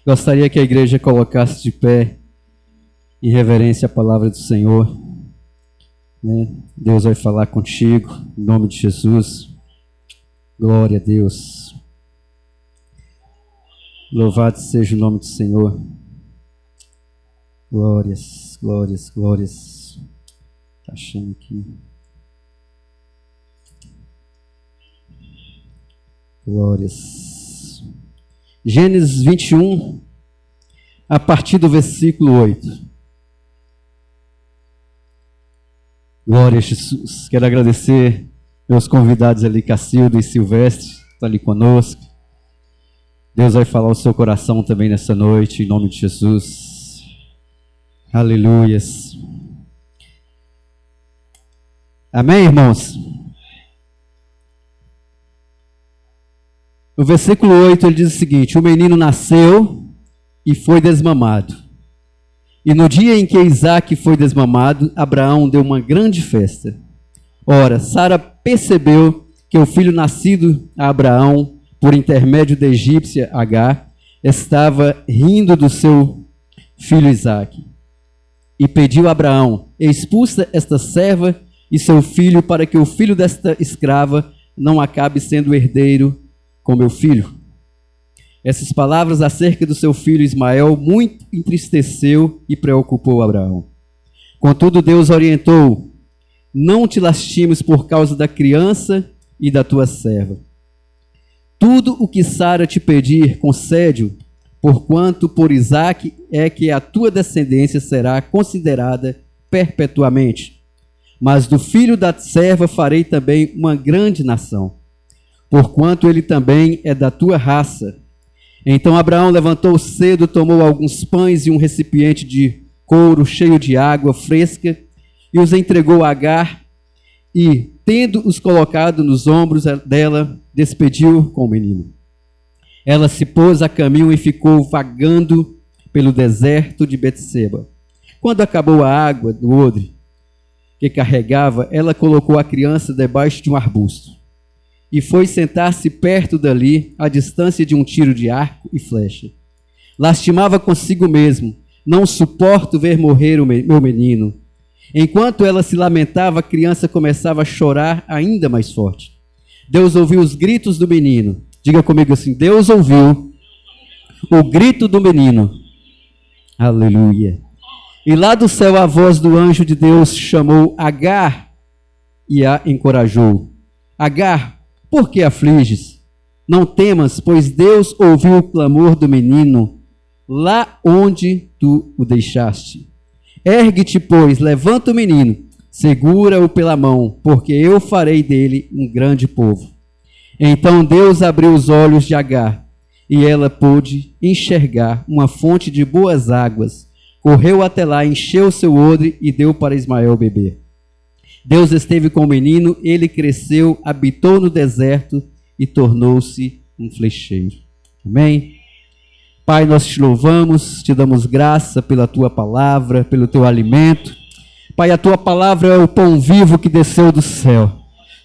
Gostaria que a igreja colocasse de pé em reverência à palavra do Senhor. Deus vai falar contigo, em nome de Jesus. Glória a Deus. Louvado seja o nome do Senhor. Glórias, glórias, glórias. Tá achando aqui. Glórias. Gênesis 21, a partir do versículo 8. Glória a Jesus. Quero agradecer meus convidados ali, Cacildo e Silvestre, que estão ali conosco. Deus vai falar o seu coração também nessa noite, em nome de Jesus. Aleluias. Amém, irmãos? No versículo 8 ele diz o seguinte: o menino nasceu e foi desmamado. E no dia em que Isaque foi desmamado, Abraão deu uma grande festa. Ora, Sara percebeu que o filho nascido a Abraão, por intermédio da egípcia Agar, estava rindo do seu filho Isaque. E pediu a Abraão: expulsa esta serva e seu filho, para que o filho desta escrava não acabe sendo herdeiro com meu filho. Essas palavras acerca do seu filho Ismael muito entristeceu e preocupou Abraão. Contudo, Deus orientou: não te lastimes por causa da criança e da tua serva. Tudo o que Sara te pedir, concede-o, porquanto por Isaque é que a tua descendência será considerada perpetuamente. Mas do filho da serva farei também uma grande nação, porquanto ele também é da tua raça. Então Abraão levantou cedo, tomou alguns pães e um recipiente de couro cheio de água fresca e os entregou a Agar e, tendo-os colocado nos ombros dela, despediu com o menino. Ela se pôs a caminho e ficou vagando pelo deserto de Betseba. Quando acabou a água do odre que carregava, ela colocou a criança debaixo de um arbusto e foi sentar-se perto dali, à distância de um tiro de arco e flecha. Lastimava consigo mesmo: não suporto ver morrer o meu menino. Enquanto ela se lamentava, a criança começava a chorar ainda mais forte. Deus ouviu os gritos do menino. Diga comigo assim: Deus ouviu o grito do menino. Aleluia. E lá do céu a voz do anjo de Deus chamou Agar e a encorajou. Agar, por que afliges? Não temas, pois Deus ouviu o clamor do menino lá onde tu o deixaste. Ergue-te, pois, levanta o menino, segura-o pela mão, porque eu farei dele um grande povo. Então Deus abriu os olhos de Agar, e ela pôde enxergar uma fonte de boas águas. Correu até lá, encheu seu odre e deu para Ismael beber. Deus esteve com o menino, ele cresceu, habitou no deserto e tornou-se um flecheiro. Amém? Pai, nós te louvamos, te damos graça pela tua palavra, pelo teu alimento. Pai, a tua palavra é o pão vivo que desceu do céu.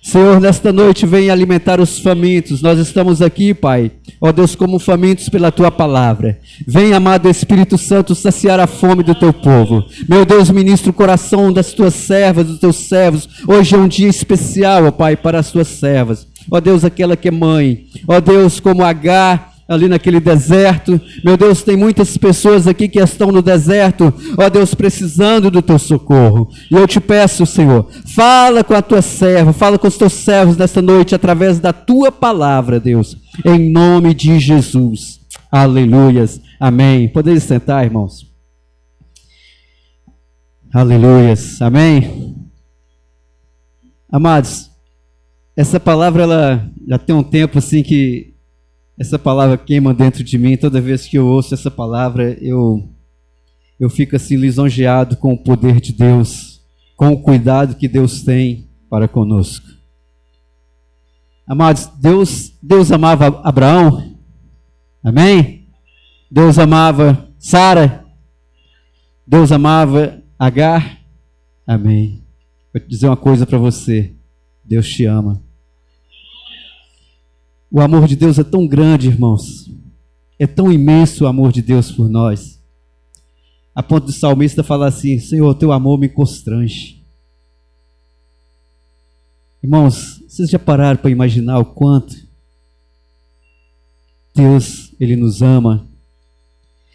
Senhor, nesta noite vem alimentar os famintos. Nós estamos aqui, Pai, ó Deus, como famintos pela tua palavra. Vem, amado Espírito Santo, saciar a fome do teu povo. Meu Deus, ministra o coração das tuas servas, dos teus servos. Hoje é um dia especial, ó Pai, para as tuas servas. Ó Deus, aquela que é mãe. Ó Deus, como Agar, ali naquele deserto. Meu Deus, tem muitas pessoas aqui que estão no deserto, ó Deus, precisando do teu socorro. E eu te peço, Senhor, fala com a tua serva, fala com os teus servos nesta noite, através da tua palavra, Deus, em nome de Jesus. Aleluias. Amém. Podem sentar, irmãos. Aleluias. Amém. Amados, essa palavra, ela já tem um tempo assim que essa palavra queima dentro de mim. Toda vez que eu ouço essa palavra, eu fico assim lisonjeado com o poder de Deus, com o cuidado que Deus tem para conosco. Amados, Deus amava Abraão, amém? Deus amava Sara, Deus amava Agar, amém? Vou te dizer uma coisa para você: Deus te ama. O amor de Deus é tão grande, irmãos. É tão imenso o amor de Deus por nós, a ponto do salmista falar assim: Senhor, teu amor me constrange. Irmãos, vocês já pararam para imaginar o quanto Deus, Ele nos ama?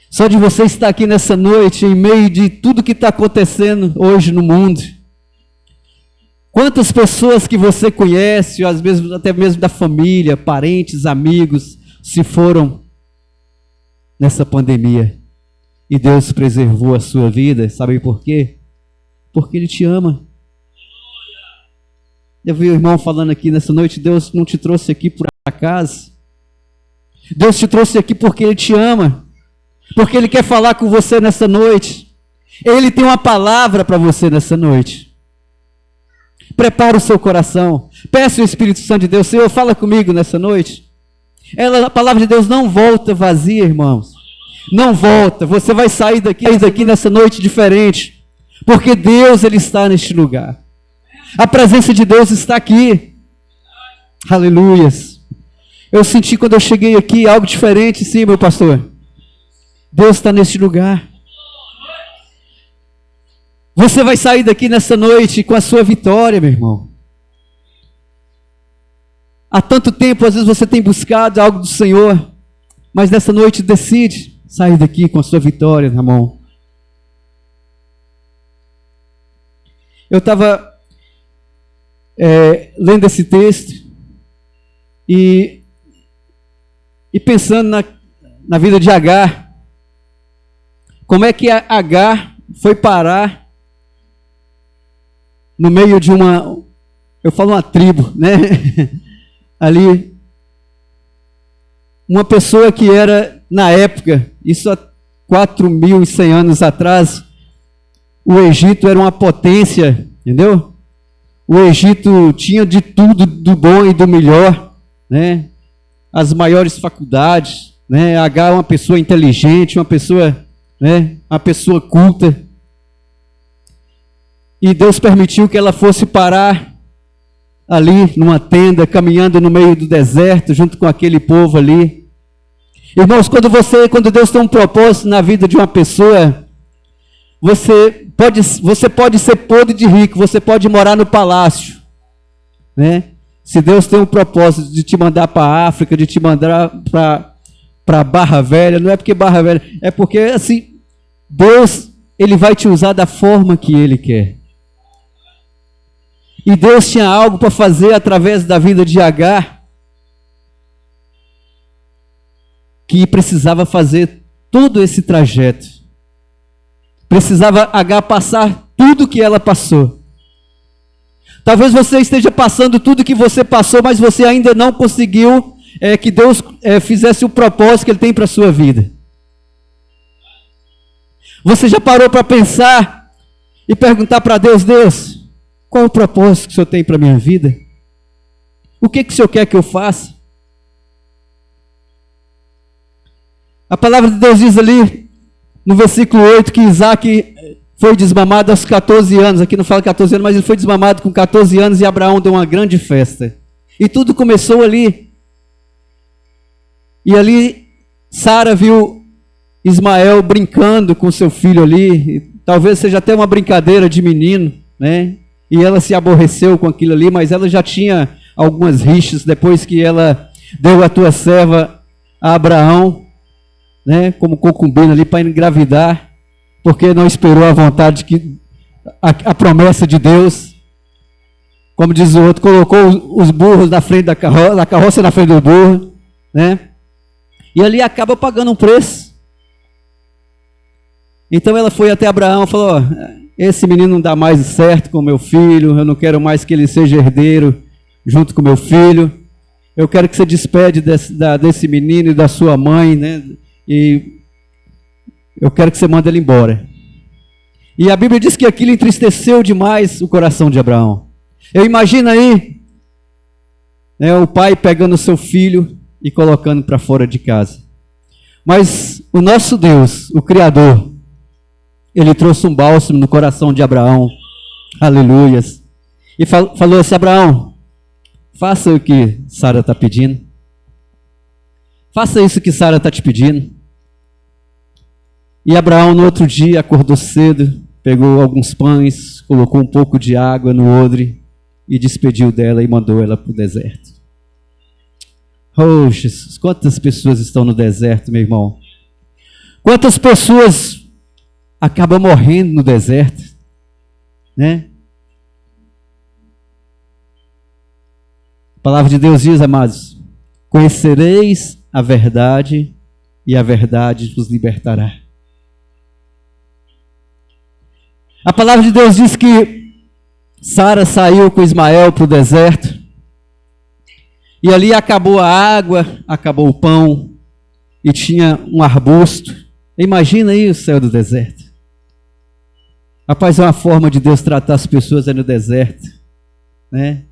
Só de você estar aqui nessa noite, em meio de tudo que está acontecendo hoje no mundo. Quantas pessoas que você conhece, às vezes até mesmo da família, parentes, amigos, se foram nessa pandemia. E Deus preservou a sua vida, sabe por quê? Porque Ele te ama. Eu vi o irmão falando aqui nessa noite: Deus não te trouxe aqui por acaso. Deus te trouxe aqui porque Ele te ama. Porque Ele quer falar com você nessa noite. Ele tem uma palavra para você nessa noite. Prepara o seu coração. Peça o Espírito Santo de Deus: Senhor, fala comigo nessa noite. A palavra de Deus não volta vazia, irmãos. Não volta. Você vai sair daqui nessa noite diferente. Porque Deus, Ele está neste lugar. A presença de Deus está aqui. Aleluias. Eu senti quando eu cheguei aqui algo diferente, sim, meu pastor. Deus está neste lugar. Você vai sair daqui nessa noite com a sua vitória, meu irmão. Há tanto tempo, às vezes você tem buscado algo do Senhor, mas nessa noite decide sair daqui com a sua vitória na mão. Eu estava lendo esse texto e pensando na vida de Agar. Como é que a Agar foi parar no meio de uma tribo, né? Ali, uma pessoa que era, na época, isso há 4.100 anos atrás, o Egito era uma potência, entendeu? O Egito tinha de tudo, do bom e do melhor, né? As maiores faculdades, né? Agar é uma pessoa inteligente, uma pessoa culta. E Deus permitiu que ela fosse parar ali numa tenda, caminhando no meio do deserto, junto com aquele povo ali. Irmãos, quando Deus tem um propósito na vida de uma pessoa, você pode ser podre de rico, você pode morar no palácio, né? Se Deus tem um propósito de te mandar para a África, de te mandar para Barra Velha, não é porque Barra Velha, é porque assim, Deus, Ele vai te usar da forma que Ele quer. E Deus tinha algo para fazer através da vida de Agar, que precisava fazer todo esse trajeto. Precisava Agar passar tudo que ela passou. Talvez você esteja passando tudo que você passou, mas você ainda não conseguiu que Deus fizesse o propósito que Ele tem para a sua vida. Você já parou para pensar e perguntar para Deus: Deus, qual o propósito que o Senhor tem para a minha vida? O que o Senhor quer que eu faça? A palavra de Deus diz ali, no versículo 8, que Isaac foi desmamado aos 14 anos. Aqui não fala 14 anos, mas ele foi desmamado com 14 anos e Abraão deu uma grande festa. E tudo começou ali. E ali Sara viu Ismael brincando com seu filho ali. Talvez seja até uma brincadeira de menino, né? E ela se aborreceu com aquilo ali, mas ela já tinha algumas rixas depois que ela deu a tua serva a Abraão, né, como concubina ali para engravidar, porque não esperou a vontade, a promessa de Deus. Como diz o outro, colocou os burros na frente da carroça na frente do burro, né? E ali acaba pagando um preço. Então ela foi até Abraão e falou: esse menino não dá mais certo com meu filho, eu não quero mais que ele seja herdeiro junto com meu filho. Eu quero que você despede desse menino e da sua mãe, né? E eu quero que você mande ele embora. E a Bíblia diz que aquilo entristeceu demais o coração de Abraão. Eu imagino aí, né, o pai pegando o seu filho e colocando para fora de casa. Mas o nosso Deus, o Criador, Ele trouxe um bálsamo no coração de Abraão. Aleluias. E falou assim: Abraão, faça o que Sara está pedindo. Faça isso que Sara está te pedindo. E Abraão, no outro dia, acordou cedo, pegou alguns pães, colocou um pouco de água no odre e despediu dela e mandou ela para o deserto. Oh, Jesus, quantas pessoas estão no deserto, meu irmão? Quantas pessoas acabam morrendo no deserto, né? A palavra de Deus diz, amados, conhecereis a verdade e a verdade vos libertará. A palavra de Deus diz que Sara saiu com Ismael para o deserto e ali acabou a água, acabou o pão e tinha um arbusto. Imagina aí o céu do deserto. Rapaz, é uma forma de Deus tratar as pessoas aí no deserto, né?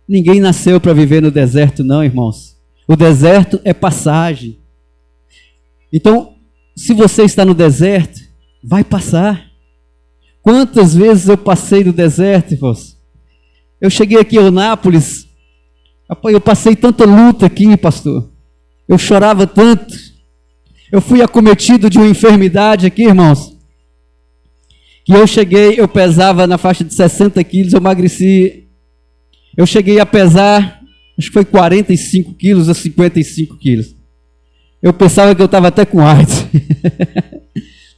Ninguém nasceu para viver no deserto, não, irmãos. O deserto é passagem. Então, se você está no deserto, vai passar. Quantas vezes eu passei no deserto, irmãos? Eu cheguei aqui em Nápoles, rapaz, eu passei tanta luta aqui, pastor. Eu chorava tanto. Eu fui acometido de uma enfermidade aqui, irmãos. Que eu pesava na faixa de 60 quilos, eu emagreci. Eu cheguei a pesar, acho que foi 45 quilos a 55 quilos. Eu pensava que eu estava até com AIDS.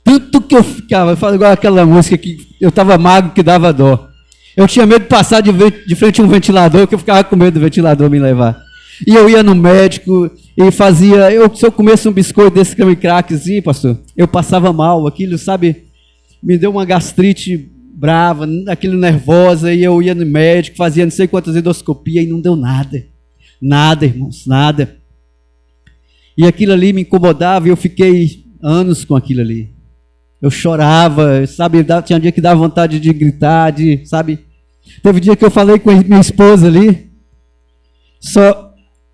Tanto que eu ficava, eu falo igual aquela música que eu estava magro que dava dó. Eu tinha medo de passar de frente a um ventilador, que eu ficava com medo do ventilador me levar. E eu ia no médico e fazia, se eu comesse um biscoito desse creme crackzinho, pastor, eu passava mal, aquilo, sabe, me deu uma gastrite brava, aquilo nervosa, e eu ia no médico, fazia não sei quantas endoscopias e não deu nada. Nada, irmãos, nada. E aquilo ali me incomodava e eu fiquei anos com aquilo ali. Eu chorava, sabe, tinha dia que dava vontade de gritar, sabe. Teve dia que eu falei com a minha esposa ali,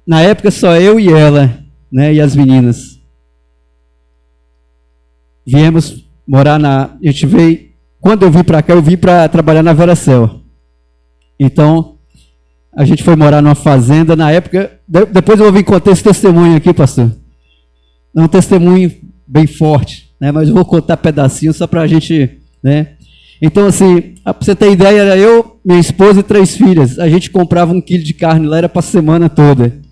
na época só eu e ela, né, e as meninas. Viemos morar quando eu vim para cá, eu vim para trabalhar na Veracel. Então, a gente foi morar numa fazenda, na época, depois eu vou vir contar esse testemunho aqui, pastor. É um testemunho bem forte, né? Mas eu vou contar pedacinho só para a gente, né? Então, assim, para você ter ideia, era eu, minha esposa e 3 filhas. A gente comprava 1 quilo de carne lá, era para a semana toda.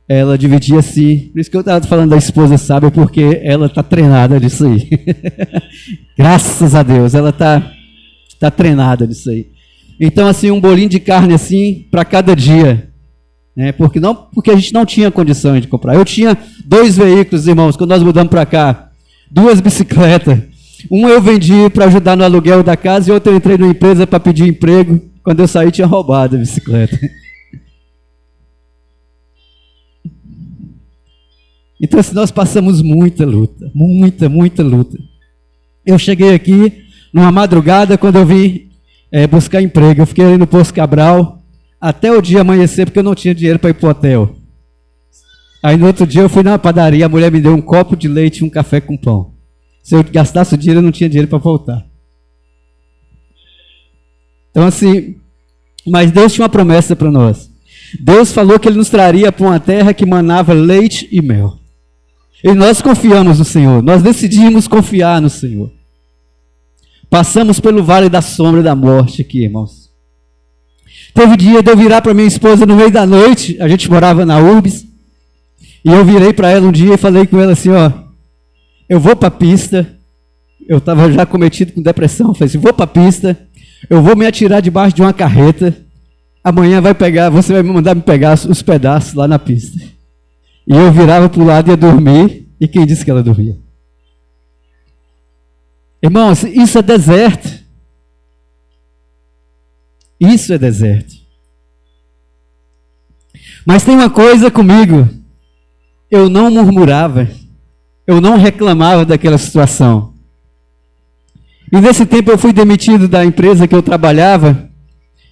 Ela dividia assim. Por isso que eu estava falando da esposa sábia, porque ela está treinada nisso aí. Graças a Deus, ela está treinada nisso aí. Então, assim, um bolinho de carne assim, para cada dia. Né? Porque a gente não tinha condições de comprar. Eu tinha 2 veículos, irmãos, quando nós mudamos para cá. 2 bicicletas. Uma eu vendi para ajudar no aluguel da casa e outra eu entrei numa empresa para pedir emprego. Quando eu saí, tinha roubado a bicicleta. Então, assim, nós passamos muita luta. Muita luta. Eu cheguei aqui numa madrugada quando eu vim buscar emprego. Eu fiquei ali no Posto Cabral até o dia amanhecer, porque eu não tinha dinheiro para ir para o hotel. Aí no outro dia eu fui na padaria, a mulher me deu um copo de leite e um café com pão. Se eu gastasse o dinheiro, eu não tinha dinheiro para voltar. Então, assim, mas Deus tinha uma promessa para nós. Deus falou que Ele nos traria para uma terra que manava leite e mel. E nós confiamos no Senhor, nós decidimos confiar no Senhor. Passamos pelo vale da sombra da morte aqui, irmãos. Teve dia de eu virar para minha esposa no meio da noite, a gente morava na Urbis, e eu virei para ela um dia e falei com ela assim, ó, eu vou para a pista, eu estava já cometido com depressão, eu falei assim, vou para a pista, eu vou me atirar debaixo de uma carreta, amanhã você vai me mandar me pegar os pedaços lá na pista. E eu virava para o lado e ia dormir, e quem disse que ela dormia? Irmãos, isso é deserto. Isso é deserto. Mas tem uma coisa comigo, eu não murmurava, eu não reclamava daquela situação. E nesse tempo eu fui demitido da empresa que eu trabalhava,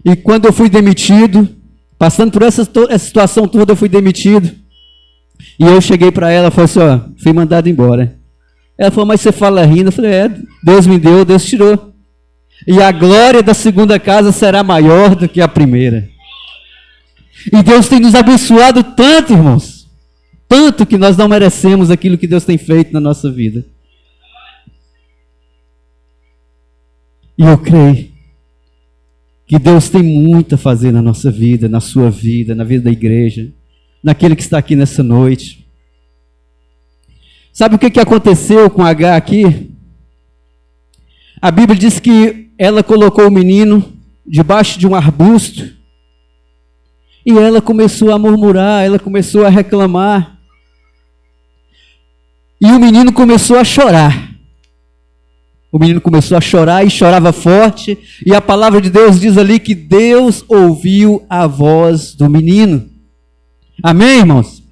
e quando eu fui demitido, passando por essa situação toda, eu fui demitido. E eu cheguei para ela e falei assim, ó, fui mandado embora. Ela falou, mas você fala rindo? Eu falei, Deus me deu, Deus tirou. E a glória da segunda casa será maior do que a primeira. E Deus tem nos abençoado tanto, irmãos. tanto que nós não merecemos aquilo que Deus tem feito na nossa vida. E eu creio que Deus tem muito a fazer na nossa vida, na sua vida, na vida da igreja, naquele que está aqui nessa noite. Sabe o que aconteceu com Agar aqui? A Bíblia diz que ela colocou o menino debaixo de um arbusto e ela começou a murmurar, ela começou a reclamar. E o menino começou a chorar. O menino começou a chorar e chorava forte. E a palavra de Deus diz ali que Deus ouviu a voz do menino. Amém, irmãos?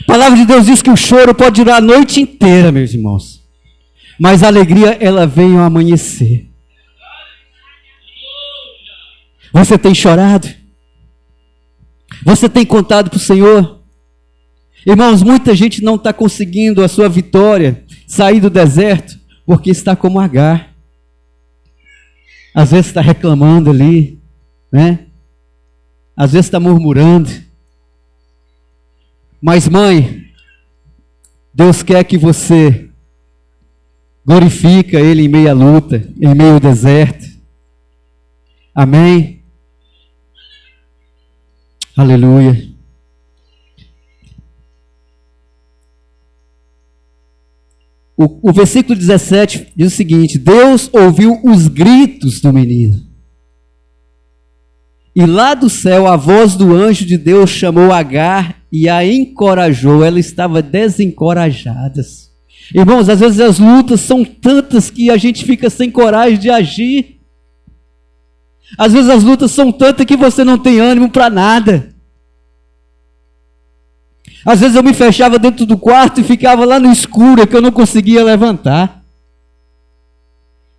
A palavra de Deus diz que o choro pode durar a noite inteira, meus irmãos. Mas a alegria, ela vem ao amanhecer. Você tem chorado? Você tem contado para o Senhor? Irmãos, muita gente não está conseguindo a sua vitória, sair do deserto, porque está como Agar. Às vezes está reclamando ali, né? Às vezes está murmurando. Mas, mãe, Deus quer que você glorifique Ele em meio à luta, em meio ao deserto. Amém? Aleluia. O versículo 17 diz o seguinte: Deus ouviu os gritos do menino. E lá do céu a voz do anjo de Deus chamou Agar e a encorajou. Ela estava desencorajada. Irmãos, às vezes as lutas são tantas que a gente fica sem coragem de agir. Às vezes as lutas são tantas que você não tem ânimo para nada. Às vezes eu me fechava dentro do quarto e ficava lá no escuro, que eu não conseguia levantar.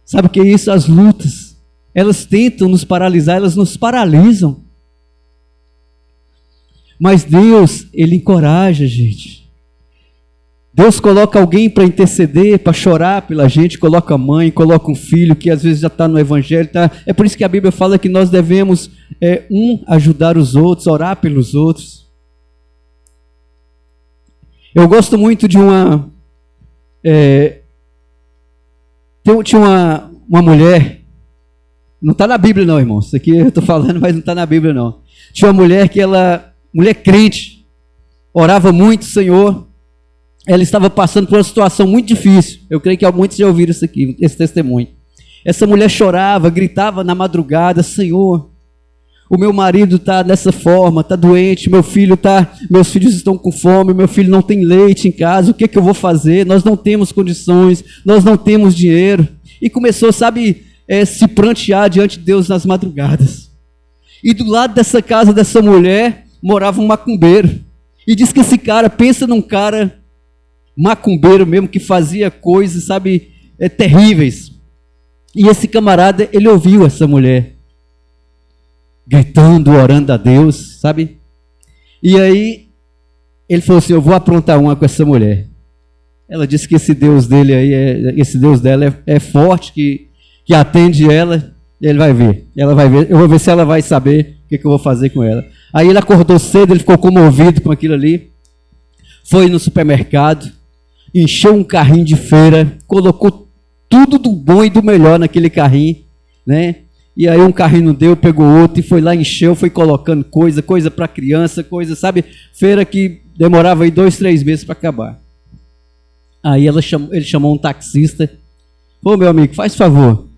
Sabe o que é isso? As lutas, elas tentam nos paralisar, elas nos paralisam. Mas Deus, Ele encoraja a gente. Deus coloca alguém para interceder, para chorar pela gente, coloca a mãe, coloca um filho que às vezes já está no evangelho. É por isso que a Bíblia fala que nós devemos ajudar os outros, orar pelos outros. Eu gosto muito de uma... tinha uma mulher, não está na Bíblia não, irmão, isso aqui eu estou falando, mas não está na Bíblia não. Tinha uma mulher que mulher crente, orava muito, Senhor, ela estava passando por uma situação muito difícil. Eu creio que muitos já ouviram isso aqui, esse testemunho. Essa mulher chorava, gritava na madrugada: Senhor, o meu marido está dessa forma, está doente, meus filhos estão com fome, meu filho não tem leite em casa, o que eu vou fazer? Nós não temos condições, nós não temos dinheiro. E começou, se prantear diante de Deus nas madrugadas. E do lado dessa casa dessa mulher morava um macumbeiro. E diz que esse cara, pensa num cara macumbeiro mesmo, que fazia coisas, terríveis. E esse camarada, ele ouviu essa mulher gritando, orando a Deus, sabe? E aí, ele falou assim: eu vou aprontar uma com essa mulher. Ela disse que esse Deus dele aí, esse Deus dela é forte, que atende ela, e ele vai ver. Ela vai ver, eu vou ver se ela vai saber o que eu vou fazer com ela. Aí ele acordou cedo, ele ficou comovido com aquilo ali, foi no supermercado, encheu um carrinho de feira, colocou tudo do bom e do melhor naquele carrinho, né? E aí um carrinho não deu, pegou outro e foi lá, encheu, foi colocando coisa para criança, feira que demorava aí 2, 3 meses para acabar. Aí ele chamou um taxista, falou: meu amigo, faz favor,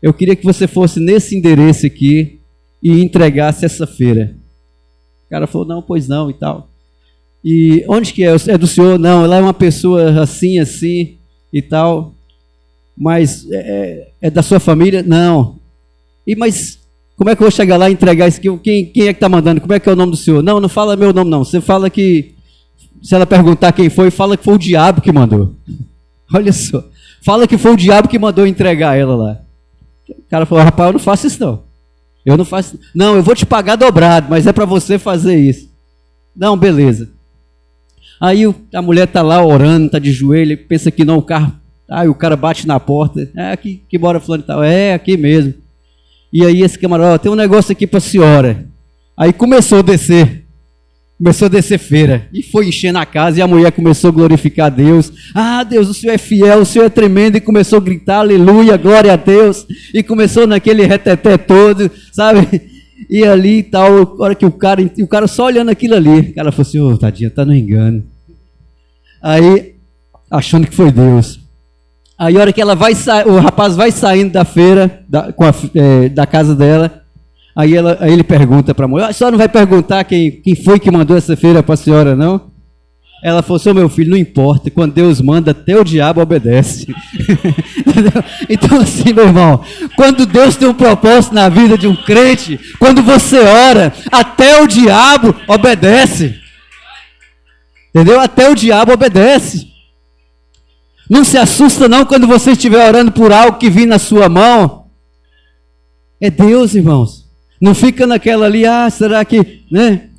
eu queria que você fosse nesse endereço aqui e entregasse essa feira. O cara falou: não, pois não e tal. E onde que é? É do senhor? Não, ela é uma pessoa assim e tal, mas é da sua família? Não. Mas como é que eu vou chegar lá e entregar isso aqui? Quem é que está mandando? Como é que é o nome do senhor? Não, não fala meu nome não. Você fala que, se ela perguntar quem foi, fala que foi o diabo que mandou. Olha só. Fala que foi o diabo que mandou entregar ela lá. O cara falou: rapaz, eu não faço isso não. Eu não faço. Não, eu vou te pagar dobrado, mas é para você fazer isso. Não, beleza. Aí a mulher está lá orando, está de joelho, pensa que não, o carro. Aí o cara bate na porta. É aqui que mora fulano e tal. É aqui mesmo. E aí esse camarada: tem um negócio aqui para a senhora. Aí começou a descer Começou a descer feira e foi enchendo a casa e a mulher começou a glorificar a Deus. Ah, Deus, o Senhor é fiel, o Senhor é tremendo. E começou a gritar, aleluia, glória a Deus. E começou naquele reteté todo, sabe? E ali e tal, a hora que o cara só olhando aquilo ali. O cara falou assim, ô, tadinha, tá no engano. Aí, achando que foi Deus. Aí a hora que ela vai o rapaz vai saindo da feira, da casa dela. Aí ele pergunta para a mulher, a senhora não vai perguntar quem foi que mandou essa feira para a senhora, não? Ela falou assim, meu filho, não importa, quando Deus manda, até o diabo obedece. Então assim, meu irmão, quando Deus tem um propósito na vida de um crente, quando você ora, até o diabo obedece. Entendeu? Até o diabo obedece. Não se assusta não quando você estiver orando por algo que vir na sua mão. É Deus, irmãos. Não fica naquela ali, será que, né?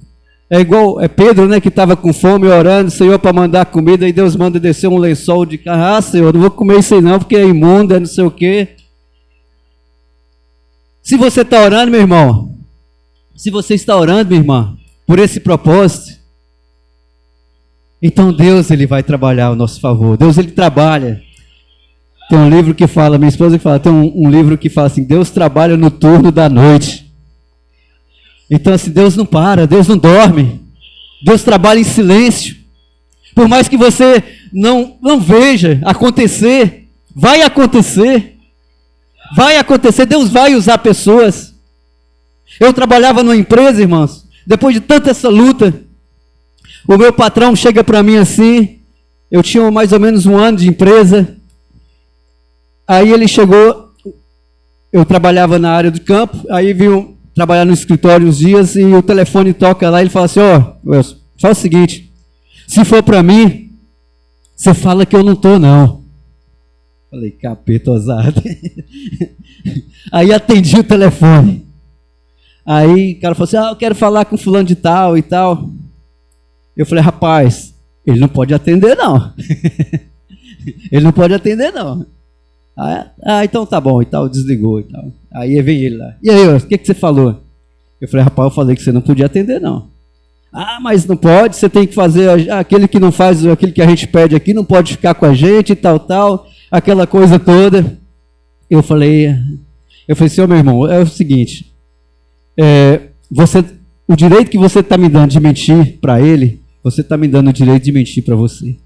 É igual, Pedro, né, que estava com fome orando, Senhor, para mandar comida, e Deus manda descer um lençol de carne. Senhor, não vou comer isso aí não, porque é imundo, é não sei o quê. Se você está orando, meu irmão, se você está orando, minha irmã, por esse propósito, então Deus, Ele vai trabalhar ao nosso favor. Deus, Ele trabalha. Tem um livro que fala, minha esposa que fala, tem um livro que fala assim, Deus trabalha no turno da noite. Então assim, Deus não para, Deus não dorme. Deus trabalha em silêncio. Por mais que você não veja acontecer, vai acontecer. Vai acontecer, Deus vai usar pessoas. Eu trabalhava numa empresa, irmãos, depois de tanta essa luta, o meu patrão chega para mim assim, eu tinha mais ou menos 1 ano de empresa, aí ele chegou, eu trabalhava na área do campo, aí viu trabalhar no escritório uns dias e o telefone toca lá e ele fala assim, Wilson, faz o seguinte, se for para mim, você fala que eu não estou não. Falei, capeta ousado. Aí atendi o telefone. Aí o cara falou assim, eu quero falar com fulano de tal e tal. Eu falei, rapaz, ele não pode atender não. Ele não pode atender não. Então tá bom e tal, desligou e tal. Aí vem ele lá. E aí, o que você falou? Eu falei, rapaz, eu falei que você não podia atender não. Mas não pode, você tem que fazer, aquele que não faz aquilo que a gente pede aqui, não pode ficar com a gente e tal, aquela coisa toda. Eu falei, senhor meu irmão, é o seguinte, o direito que você está me dando de mentir para ele, você está me dando o direito de mentir para você.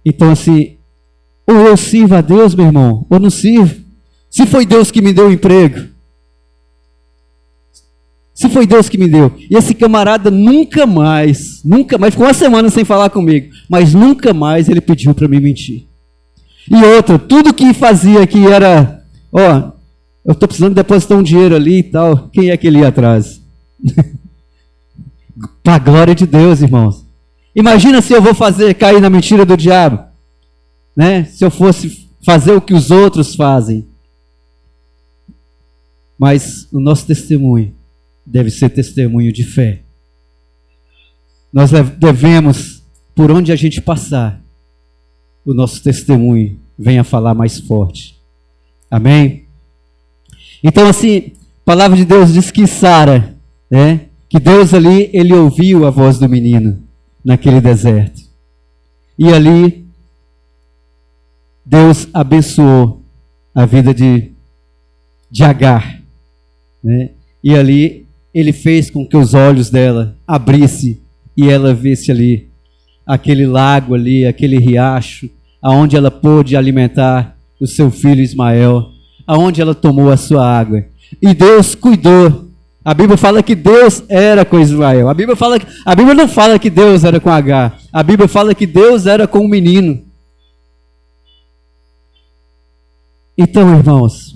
Então assim, ou eu sirvo a Deus, meu irmão, ou não sirvo. Se foi Deus que me deu o emprego, se foi Deus que me deu, e esse camarada nunca mais, ficou 1 semana sem falar comigo, mas nunca mais ele pediu para me mentir. E outra, tudo que fazia que era, eu estou precisando depositar um dinheiro ali e tal, quem é que ele ia atrás? Para a glória de Deus, irmãos. Imagina se eu vou cair na mentira do diabo, né? Se eu fosse fazer o que os outros fazem. Mas o nosso testemunho deve ser testemunho de fé. Nós devemos, por onde a gente passar, o nosso testemunho venha falar mais forte. Amém? Então assim, a palavra de Deus diz que Sara, né, que Deus ali, ele ouviu a voz do menino naquele deserto. E ali, Deus abençoou a vida de Agar, né? E ali ele fez com que os olhos dela abrissem e ela visse ali aquele lago ali, aquele riacho, aonde ela pôde alimentar o seu filho Ismael, aonde ela tomou a sua água. E Deus cuidou. A Bíblia fala que Deus era com Ismael. A Bíblia não fala que Deus era com Agar. A Bíblia fala que Deus era com o menino. Então, irmãos,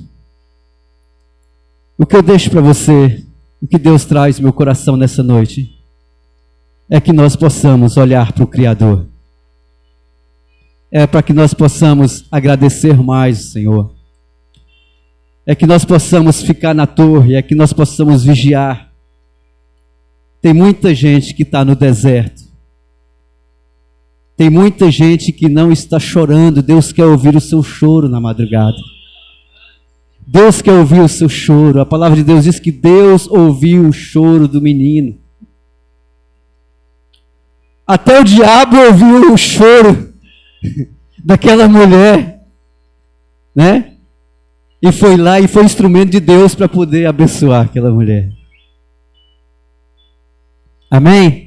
o que eu deixo para você, o que Deus traz no meu coração nessa noite, é que nós possamos olhar para o Criador. É para que nós possamos agradecer mais o Senhor. É que nós possamos ficar na torre, é que nós possamos vigiar. Tem muita gente que está no deserto. Tem muita gente que não está chorando. Deus quer ouvir o seu choro na madrugada. Deus quer ouvir o seu choro. A palavra de Deus diz que Deus ouviu o choro do menino. Até o diabo ouviu o choro daquela mulher, né? E foi lá e foi instrumento de Deus para poder abençoar aquela mulher. Amém?